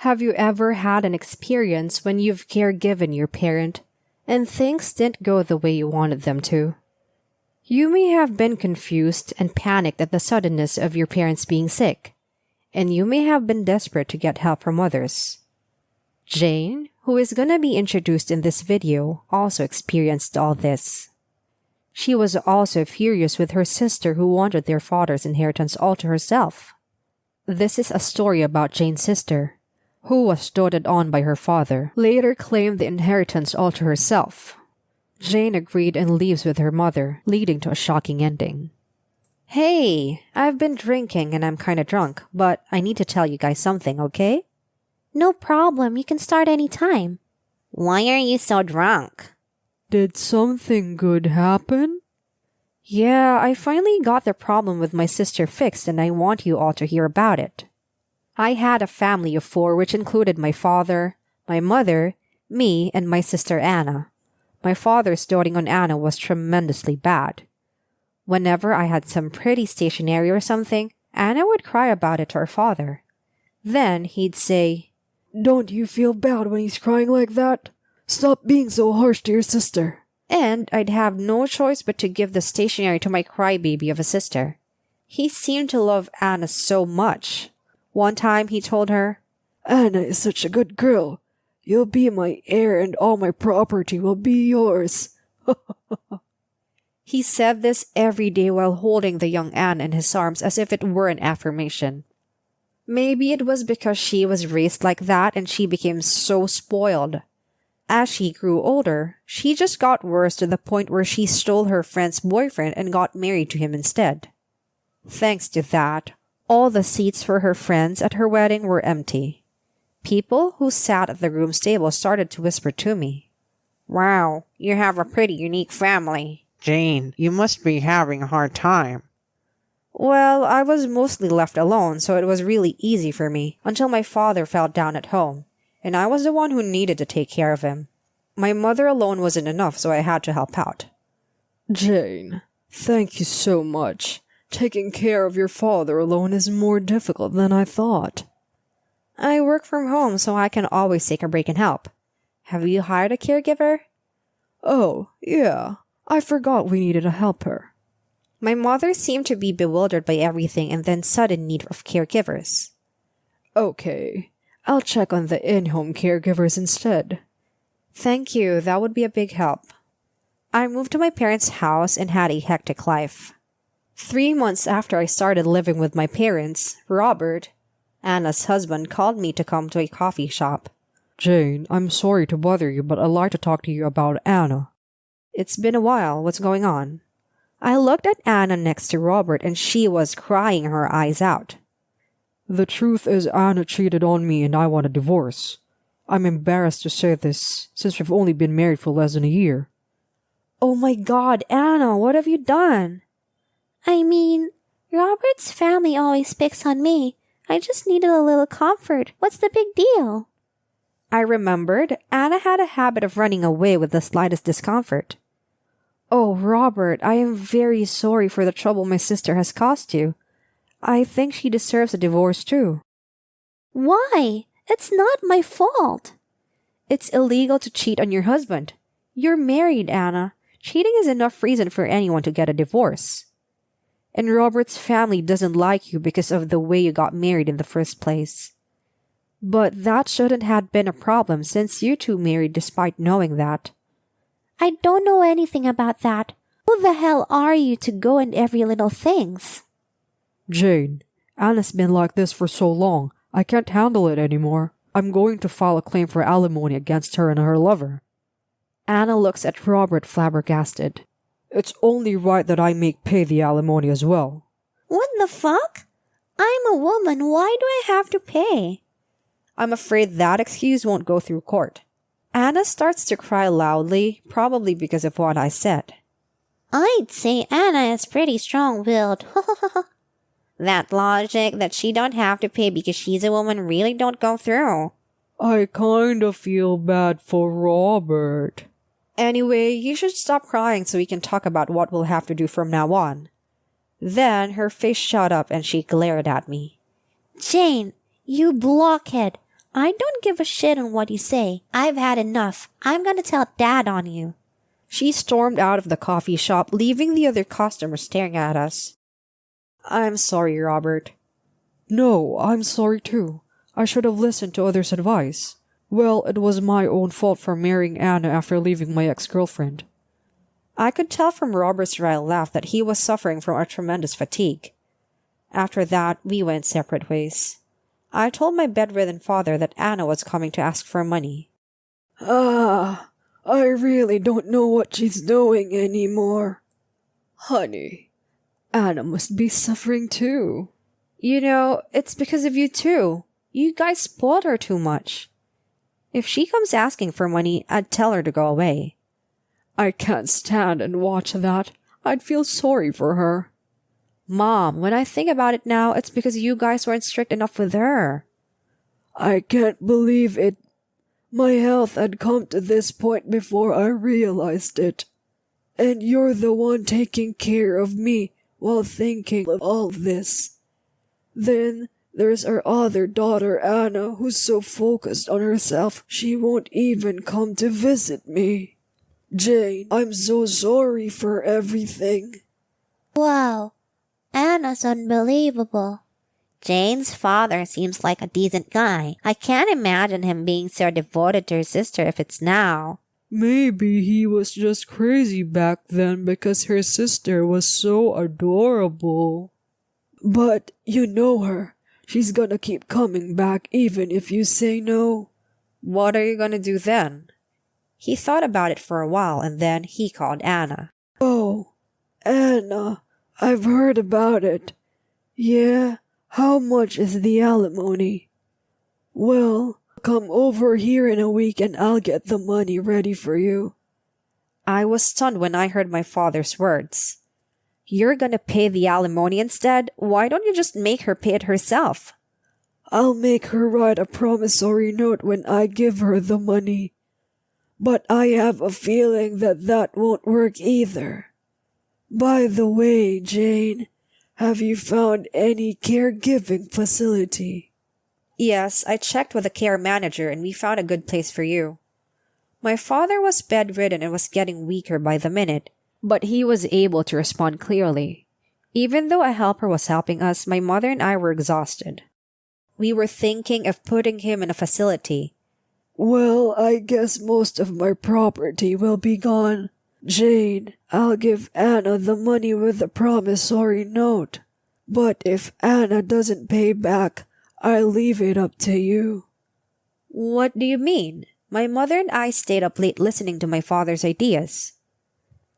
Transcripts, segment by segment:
Have you ever had an experience when you've caregiven your parent and things didn't go the way you wanted them to? You may have been confused and panicked at the suddenness of your parents being sick, and you may have been desperate to get help from others. Jane, who is gonna be introduced in this video, also experienced all this. She was also furious with her sister who wanted their father's inheritance all to herself. This is a story about Jane's sister, who was doted on by her father, later claimed the inheritance all to herself. Jane agreed and leaves with her mother, leading to a shocking ending. Hey, I've been drinking and I'm kinda drunk, but I need to tell you guys something, okay? No problem, you can start any time. Why are you so drunk? Did something good happen? Yeah, I finally got the problem with my sister fixed and I want you all to hear about it. I had a family of 4 which included my father, my mother, me, and my sister Anna. My father's doting on Anna was tremendously bad. Whenever I had some pretty stationery or something, Anna would cry about it to her father. Then he'd say, "Don't you feel bad when he's crying like that? Stop being so harsh to your sister." And I'd have no choice but to give the stationery to my crybaby of a sister. He seemed to love Anna so much. One time he told her, "Anna is such a good girl. You'll be my heir and all my property will be yours." He said this every day while holding the young Anne in his arms as if it were an affirmation. Maybe it was because she was raised like that and she became so spoiled. As she grew older, she just got worse to the point where she stole her friend's boyfriend and got married to him instead. Thanks to that, all the seats for her friends at her wedding were empty. People who sat at the groom's table started to whisper to me, "Wow, you have a pretty unique family." Jane, you must be having a hard time. Well, I was mostly left alone, so it was really easy for me until my father fell down at home, and I was the one who needed to take care of him. My mother alone wasn't enough, so I had to help out. Jane, thank you so much. Taking care of your father alone is more difficult than I thought. I work from home, so I can always take a break and help. Have you hired a caregiver? Oh, yeah. I forgot we needed a helper. My mother seemed to be bewildered by everything and then sudden need of caregivers. Okay, I'll check on the in-home caregivers instead. Thank you, that would be a big help. I moved to my parents' house and had a hectic life. 3 months after I started living with my parents, Robert, Anna's husband, called me to come to a coffee shop. Jane, I'm sorry to bother you, but I'd like to talk to you about Anna. It's been a while. What's going on? I looked at Anna next to Robert and she was crying her eyes out. The truth is Anna cheated on me and I want a divorce. I'm embarrassed to say this since we've only been married for less than a year. Oh my God, Anna, what have you done? I mean, Robert's family always picks on me. I just needed a little comfort. What's the big deal? I remembered Anna had a habit of running away with the slightest discomfort. Oh, Robert, I am very sorry for the trouble my sister has caused you. I think she deserves a divorce too. Why? It's not my fault. It's illegal to cheat on your husband. You're married, Anna. Cheating is enough reason for anyone to get a divorce. And Robert's family doesn't like you because of the way you got married in the first place. But that shouldn't have been a problem since you two married despite knowing that. I don't know anything about that. Who the hell are you to go in every little things? Jane, Anna's been like this for so long. I can't handle it anymore. I'm going to file a claim for alimony against her and her lover. Anna looks at Robert flabbergasted. It's only right that I make pay the alimony as well. What the fuck? I'm a woman. Why do I have to pay? I'm afraid that excuse won't go through court. Anna starts to cry loudly, probably because of what I said. I'd say Anna is pretty strong-willed. That logic that she don't have to pay because she's a woman really don't go through. I kinda feel bad for Robert. Anyway, you should stop crying so we can talk about what we'll have to do from now on. Then her face shot up and she glared at me. Jane, you blockhead. I don't give a shit on what you say. I've had enough. I'm gonna tell Dad on you. She stormed out of the coffee shop, leaving the other customers staring at us. I'm sorry, Robert. No, I'm sorry too. I should have listened to others' advice. Well, it was my own fault for marrying Anna after leaving my ex-girlfriend. I could tell from Robert's wry laugh that he was suffering from a tremendous fatigue. After that, we went separate ways. I told my bedridden father that Anna was coming to ask for money. I really don't know what she's doing anymore. Honey, Anna must be suffering too. You know, it's because of you too. You guys spoiled her too much. If she comes asking for money, I'd tell her to go away. I can't stand and watch that. I'd feel sorry for her. Mom, when I think about it now, it's because you guys weren't strict enough with her. I can't believe it. My health had come to this point before I realized it. And you're the one taking care of me while thinking of all this. Then there's our other daughter, Anna, who's so focused on herself she won't even come to visit me. Jane, I'm so sorry for everything. Wow, Anna's unbelievable. Jane's father seems like a decent guy. I can't imagine him being so devoted to her sister if it's now. Maybe he was just crazy back then because her sister was so adorable. But you know her. She's gonna keep coming back even if you say no. What are you gonna do then? He thought about it for a while and then he called Anna. Oh, Anna, I've heard about it. Yeah, how much is the alimony? Well, come over here in a week and I'll get the money ready for you. I was stunned when I heard my father's words. You're gonna pay the alimony instead? Why don't you just make her pay it herself? I'll make her write a promissory note when I give her the money. But I have a feeling that that won't work either. By the way, Jane, have you found any caregiving facility? Yes, I checked with the care manager and we found a good place for you. My father was bedridden and was getting weaker by the minute, but he was able to respond clearly. Even though a helper was helping us, my mother and I were exhausted. We were thinking of putting him in a facility. Well, I guess most of my property will be gone. Jane, I'll give Anna the money with the promissory note. But if Anna doesn't pay back, I'll leave it up to you. What do you mean? My mother and I stayed up late listening to my father's ideas.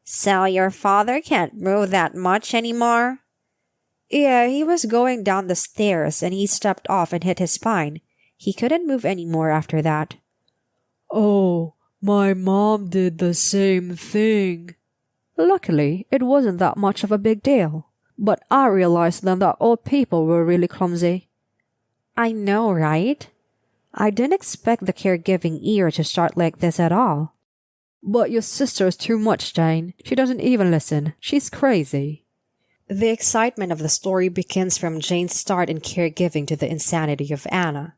So your father can't move that much anymore? Yeah, he was going down the stairs and he stepped off and hit his spine. He couldn't move anymore after that. Oh, my mom did the same thing. Luckily, it wasn't that much of a big deal. But I realized then that old people were really clumsy. I know, right? I didn't expect the caregiving era to start like this at all. But your sister's too much, Jane. She doesn't even listen. She's crazy. The excitement of the story begins from Jane's start in caregiving to the insanity of Anna.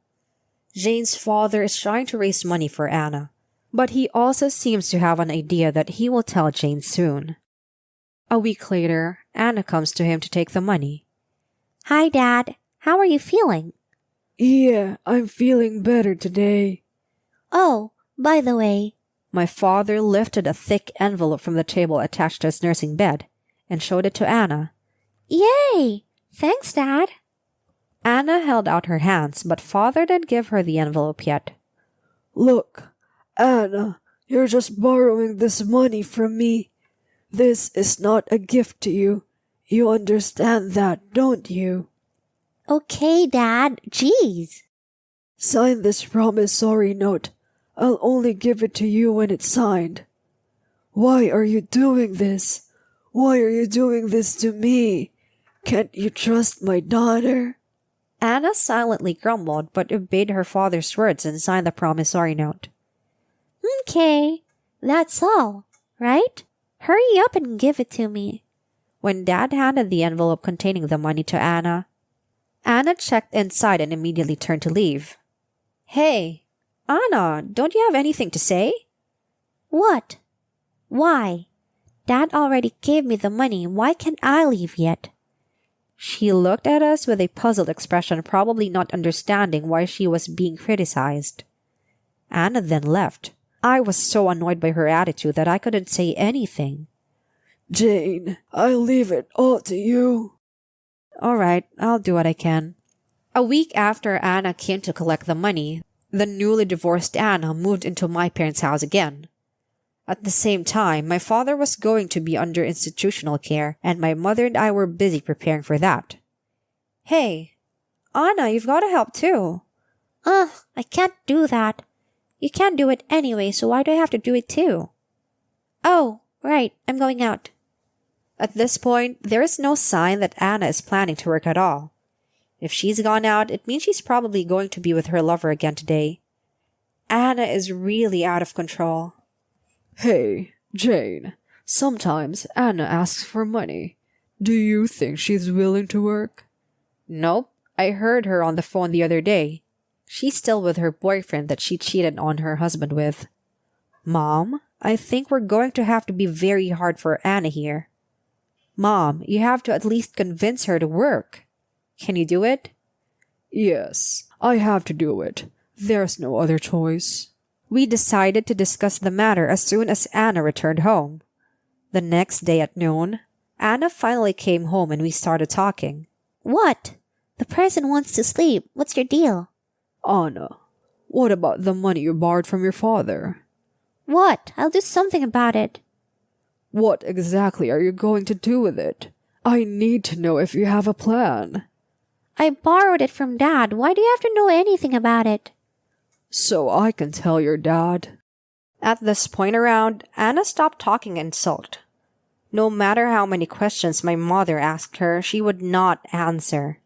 Jane's father is trying to raise money for Anna, but he also seems to have an idea that he will tell Jane soon. A week later, Anna comes to him to take the money. Hi, Dad. How are you feeling? Yeah, I'm feeling better today. Oh, by the way, My father lifted a thick envelope from the table attached to his nursing bed and showed it to Anna. yay! Thanks, Dad. Anna held out her hands, but father didn't give her the envelope yet. Look, Anna, you're just borrowing this money from me. This is not a gift to you. You understand that, don't you? Okay, Dad. Jeez. Sign this promissory note. I'll only give it to you when it's signed. Why are you doing this? Why are you doing this to me? Can't you trust my daughter? Anna silently grumbled but obeyed her father's words and signed the promissory note. Okay, that's all, right? Hurry up and give it to me. When Dad handed the envelope containing the money to Anna, Anna checked inside and immediately turned to leave. Hey, Anna, don't you have anything to say? What? Why? Dad already gave me the money. Why can't I leave yet? She looked at us with a puzzled expression, probably not understanding why she was being criticized. Anna then left. I was so annoyed by her attitude that I couldn't say anything. Jane, I leave it all to you. All right, I'll do what I can. A week after Anna came to collect the money, the newly divorced Anna moved into my parents' house again. At the same time, my father was going to be under institutional care, and my mother and I were busy preparing for that. Hey, Anna, you've got to help too. I can't do that. You can't do it anyway, so why do I have to do it too? Oh, right, I'm going out. At this point, there is no sign that Anna is planning to work at all. If she's gone out, it means she's probably going to be with her lover again today. Anna is really out of control. Hey, Jane, sometimes Anna asks for money. Do you think she's willing to work? Nope, I heard her on the phone the other day. She's still with her boyfriend that she cheated on her husband with. Mom, I think we're going to have to be very hard for Anna here. Mom, you have to at least convince her to work. Can you do it? Yes, I have to do it. There's no other choice. We decided to discuss the matter as soon as Anna returned home. The next day at noon, Anna finally came home and we started talking. What? The person wants to sleep. What's your deal? Anna, what about the money you borrowed from your father? What? I'll do something about it. What exactly are you going to do with it? I need to know if you have a plan. I borrowed it from Dad. Why do you have to know anything about it? So I can tell your dad. At this point around, Anna stopped talking and sulked. No matter how many questions my mother asked her, she would not answer.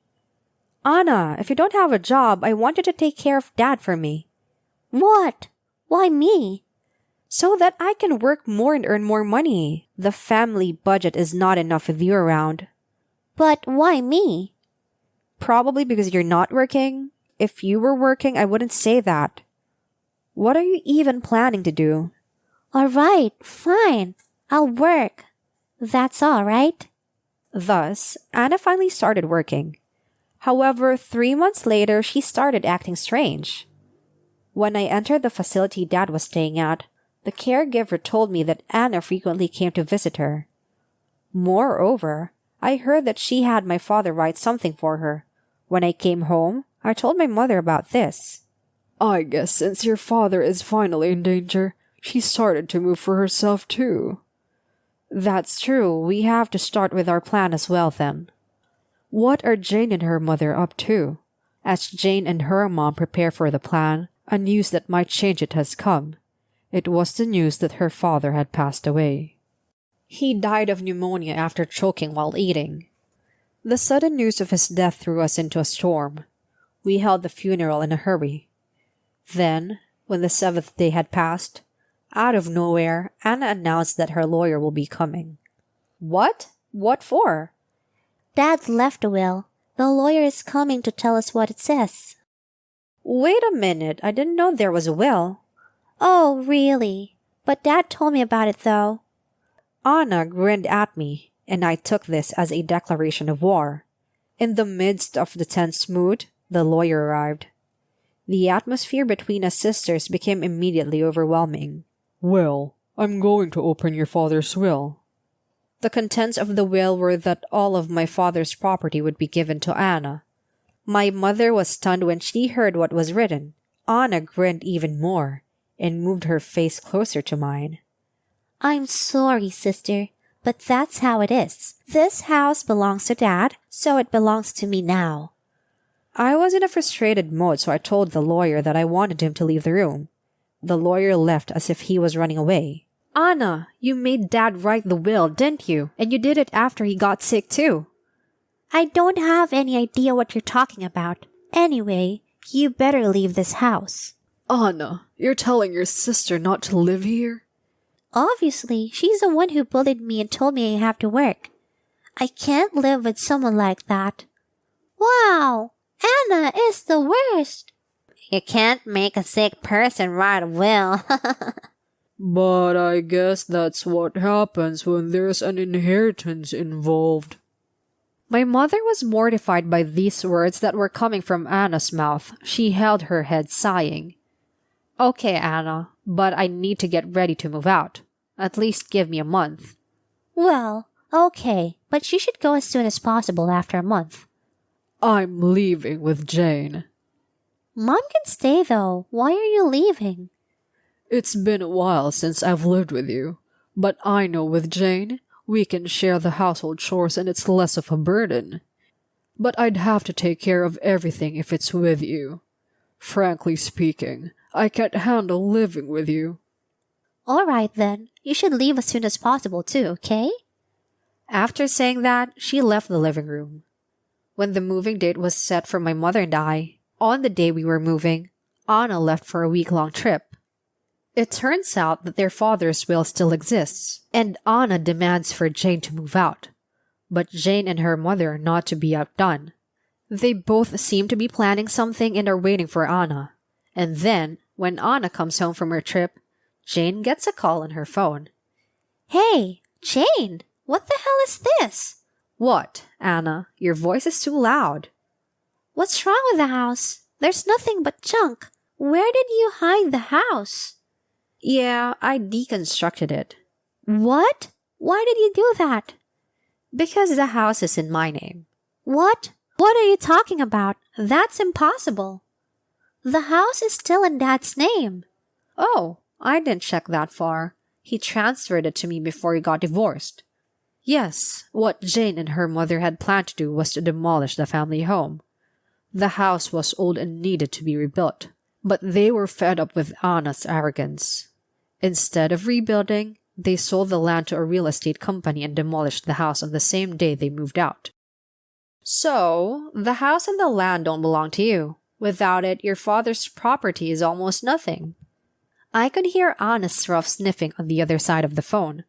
Anna, if you don't have a job, I want you to take care of Dad for me. What? Why me? So that I can work more and earn more money. The family budget is not enough with you around. But why me? Probably because you're not working. If you were working, I wouldn't say that. What are you even planning to do? All right, fine. I'll work. That's all right? Thus, Anna finally started working. However, 3 months later, she started acting strange. When I entered the facility Dad was staying at, the caregiver told me that Anna frequently came to visit her. Moreover, I heard that she had my father write something for her. When I came home, I told my mother about this. I guess since your father is finally in danger, she started to move for herself too. That's true. We have to start with our plan as well then. What are Jane and her mother up to? As Jane and her mom prepare for the plan, a news that might change it has come. It was the news that her father had passed away. He died of pneumonia after choking while eating. The sudden news of his death threw us into a storm. We held the funeral in a hurry. Then, when the 7th day had passed, out of nowhere, Anna announced that her lawyer will be coming. What? What for? Dad left a will. The lawyer is coming to tell us what it says. Wait a minute, I didn't know there was a will. Oh, really? But Dad told me about it though. Anna grinned at me, and I took this as a declaration of war. In the midst of the tense mood, the lawyer arrived. The atmosphere between us sisters became immediately overwhelming. Well, I'm going to open your father's will. The contents of the will were that all of my father's property would be given to Anna. My mother was stunned when she heard what was written. Anna grinned even more and moved her face closer to mine. I'm sorry, sister, but that's how it is. This house belongs to Dad, so it belongs to me now. I was in a frustrated mode, so I told the lawyer that I wanted him to leave the room. The lawyer left as if he was running away. Anna, you made Dad write the will, didn't you? And you did it after he got sick too. I don't have any idea what you're talking about. Anyway, you better leave this house. Anna, you're telling your sister not to live here? Obviously, she's the one who bullied me and told me I have to work. I can't live with someone like that. Wow, Anna is the worst. You can't make a sick person write a will. But I guess that's what happens when there's an inheritance involved. My mother was mortified by these words that were coming from Anna's mouth. She held her head, sighing. Okay, Anna, but I need to get ready to move out. At least give me a month. Well, okay, but you should go as soon as possible after a month. I'm leaving with Jane. Mom can stay though. Why are you leaving? It's been a while since I've lived with you, but I know with Jane, we can share the household chores and it's less of a burden. But I'd have to take care of everything if it's with you. Frankly speaking, I can't handle living with you. All right then. You should leave as soon as possible too, okay? After saying that, she left the living room. When the moving date was set for my mother and I, on the day we were moving, Anna left for a week-long trip. It turns out that their father's will still exists, and Anna demands for Jane to move out. But Jane and her mother are not to be outdone. They both seem to be planning something and are waiting for Anna. And then, when Anna comes home from her trip, Jane gets a call on her phone. Hey, Jane, what the hell is this? What, Anna? Your voice is too loud. What's wrong with the house? There's nothing but junk. Where did you hide the house? Yeah, I deconstructed it. What? Why did you do that? Because the house is in my name. What? What are you talking about? That's impossible. The house is still in Dad's name. Oh, I didn't check that far. He transferred it to me before he got divorced. Yes, what Jane and her mother had planned to do was to demolish the family home. The house was old and needed to be rebuilt, but they were fed up with Anna's arrogance. Instead of rebuilding, they sold the land to a real estate company and demolished the house on the same day they moved out. So, the house and the land don't belong to you. Without it, your father's property is almost nothing. I could hear Anna's rough sniffing on the other side of the phone.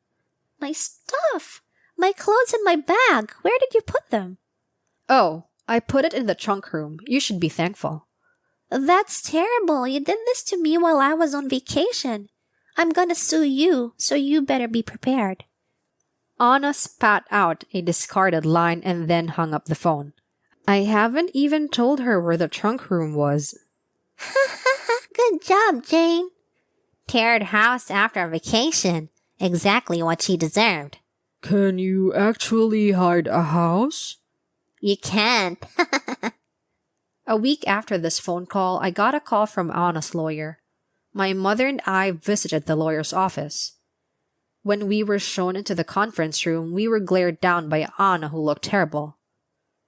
My stuff! My clothes and my bag! Where did you put them? Oh, I put it in the trunk room. You should be thankful. That's terrible. You did this to me while I was on vacation. I'm gonna sue you, so you better be prepared. Anna spat out a discarded line and then hung up the phone. I haven't even told her where the trunk room was. Good job, Jane. Teared house after a vacation. Exactly what she deserved. Can you actually hide a house? You can't. A week after this phone call, I got a call from Anna's lawyer. My mother and I visited the lawyer's office. When we were shown into the conference room, we were glared down by Anna, who looked terrible.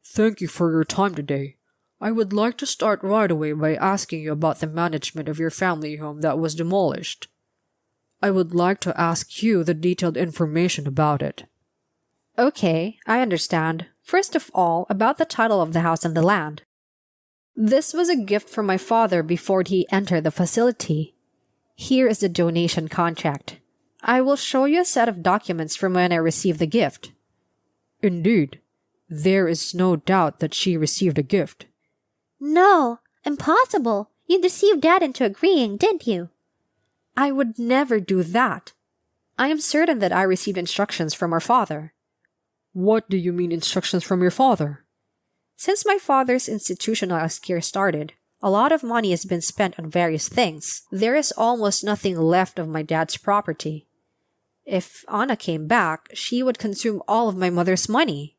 Thank you for your time today. I would like to start right away by asking you about the management of your family home that was demolished. I would like to ask you the detailed information about it. Okay, I understand. First of all, about the title of the house and the land. This was a gift from my father before he entered the facility. Here is the donation contract. I will show you a set of documents from when I received the gift. Indeed. There is no doubt that she received a gift. No, impossible. You deceived Dad into agreeing, didn't you? I would never do that. I am certain that I received instructions from our father. What do you mean instructions from your father? Since my father's institutionalized care started, a lot of money has been spent on various things. There is almost nothing left of my dad's property. If Anna came back, she would consume all of my mother's money.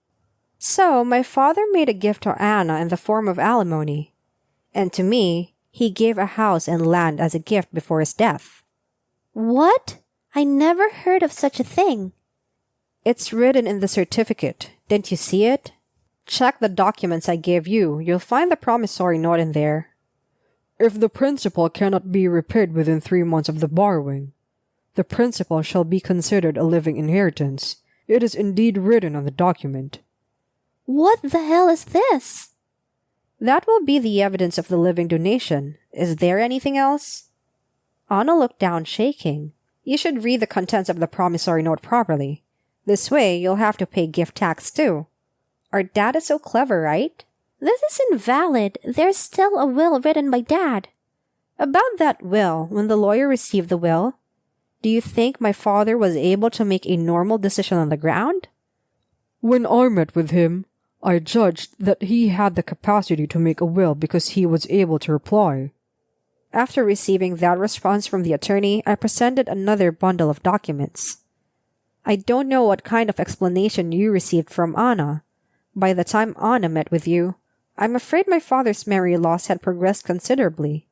So my father made a gift to Anna in the form of alimony. And to me, he gave a house and land as a gift before his death. What? I never heard of such a thing. It's written in the certificate. Didn't you see it? Check the documents I gave you. You'll find the promissory note in there. If the principal cannot be repaid within 3 months of the borrowing, the principal shall be considered a living inheritance. It is indeed written on the document. What the hell is this? That will be the evidence of the living donation. Is there anything else? Anna looked down, shaking. You should read the contents of the promissory note properly. This way, you'll have to pay gift tax too. Our dad is so clever, right? This is invalid. There's still a will written by Dad. About that will, when the lawyer received the will, do you think my father was able to make a normal decision on the ground? When I met with him, I judged that he had the capacity to make a will because he was able to reply. After receiving that response from the attorney, I presented another bundle of documents. I don't know what kind of explanation you received from Anna. By the time Anna met with you, I'm afraid my father's memory loss had progressed considerably.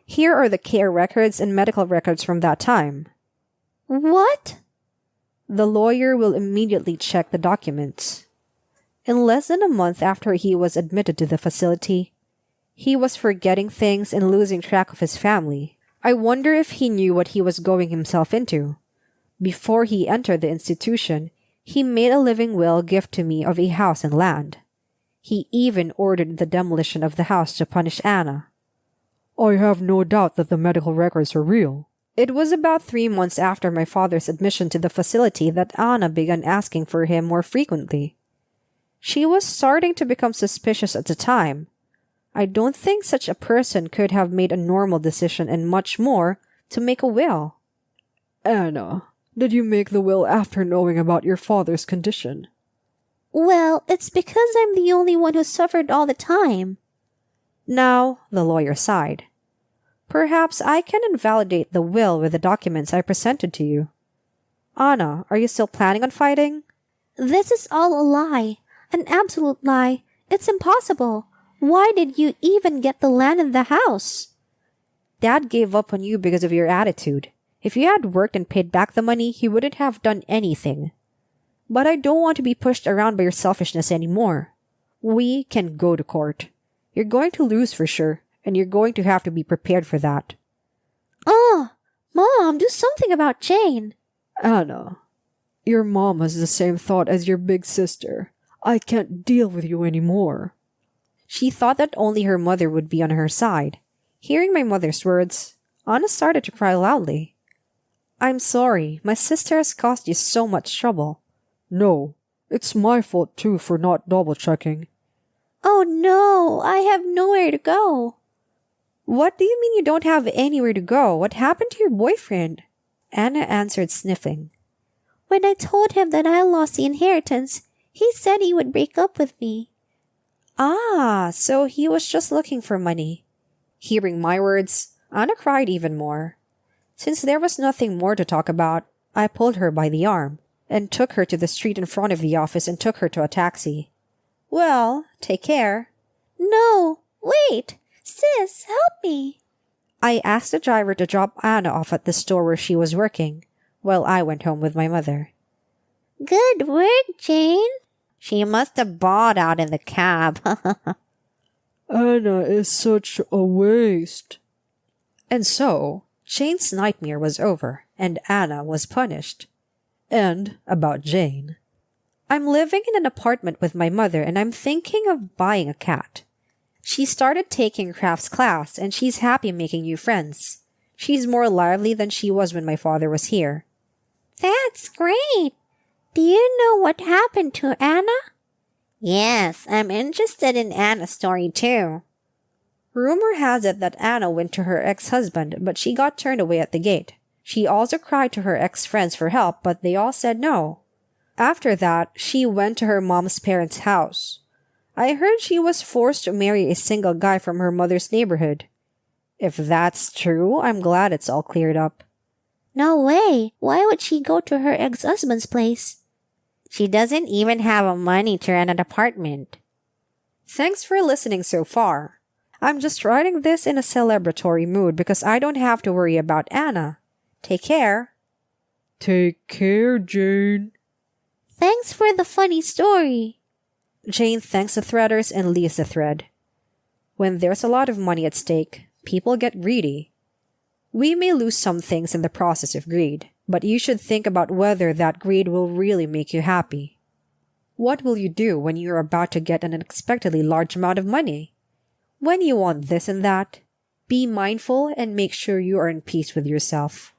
Here are the care records and medical records from that time. What? The lawyer will immediately check the documents. In less than a month after he was admitted to the facility, he was forgetting things and losing track of his family. I wonder if he knew what he was going himself into. Before he entered the institution, he made a living will gift to me of a house and land. He even ordered the demolition of the house to punish Anna. I have no doubt that the medical records are real. It was about 3 months after my father's admission to the facility that Anna began asking for him more frequently. She was starting to become suspicious at the time. I don't think such a person could have made a normal decision and much more to make a will. Anna, did you make the will after knowing about your father's condition? Well, it's because I'm the only one who suffered all the time. Now, the lawyer sighed. Perhaps I can invalidate the will with the documents I presented to you. Anna, are you still planning on fighting? This is all a lie. An absolute lie. It's impossible. Why did you even get the land and the house? Dad gave up on you because of your attitude. If you had worked and paid back the money, he wouldn't have done anything. But I don't want to be pushed around by your selfishness anymore. We can go to court. You're going to lose for sure, and you're going to have to be prepared for that. Oh, Mom, do something about Jane. Anna, your mom has the same thought as your big sister. I can't deal with you anymore. She thought that only her mother would be on her side. Hearing my mother's words, Anna started to cry loudly. I'm sorry, my sister has caused you so much trouble. No, it's my fault too for not double-checking. Oh no, I have nowhere to go. What do you mean you don't have anywhere to go? What happened to your boyfriend? Anna answered, sniffling. When I told him that I lost the inheritance, he said he would break up with me. Ah, so he was just looking for money. Hearing my words, Anna cried even more. Since there was nothing more to talk about, I pulled her by the arm and took her to the street in front of the office and took her to a taxi. Well, take care. No, wait. Sis, help me. I asked the driver to drop Anna off at the store where she was working, while I went home with my mother. Good work, Jane. She must have bawled out in the cab. Anna is such a waste. And so, Jane's nightmare was over, and Anna was punished. And about Jane. I'm living in an apartment with my mother, and I'm thinking of buying a cat. She started taking crafts class, and she's happy making new friends. She's more lively than she was when my father was here. That's great. Do you know what happened to Anna? Yes, I'm interested in Anna's story too. Rumor has it that Anna went to her ex-husband, but she got turned away at the gate. She also cried to her ex-friends for help, but they all said no. After that, she went to her mom's parents' house. I heard she was forced to marry a single guy from her mother's neighborhood. If that's true, I'm glad it's all cleared up. No way. Why would she go to her ex-husband's place? She doesn't even have money to rent an apartment. Thanks for listening so far. I'm just writing this in a celebratory mood because I don't have to worry about Anna. Take care. Take care, Jane. Thanks for the funny story. Jane thanks the threaders and leaves the thread. When there's a lot of money at stake, people get greedy. We may lose some things in the process of greed, but you should think about whether that greed will really make you happy. What will you do when you're about to get an unexpectedly large amount of money? When you want this and that, be mindful and make sure you are in peace with yourself.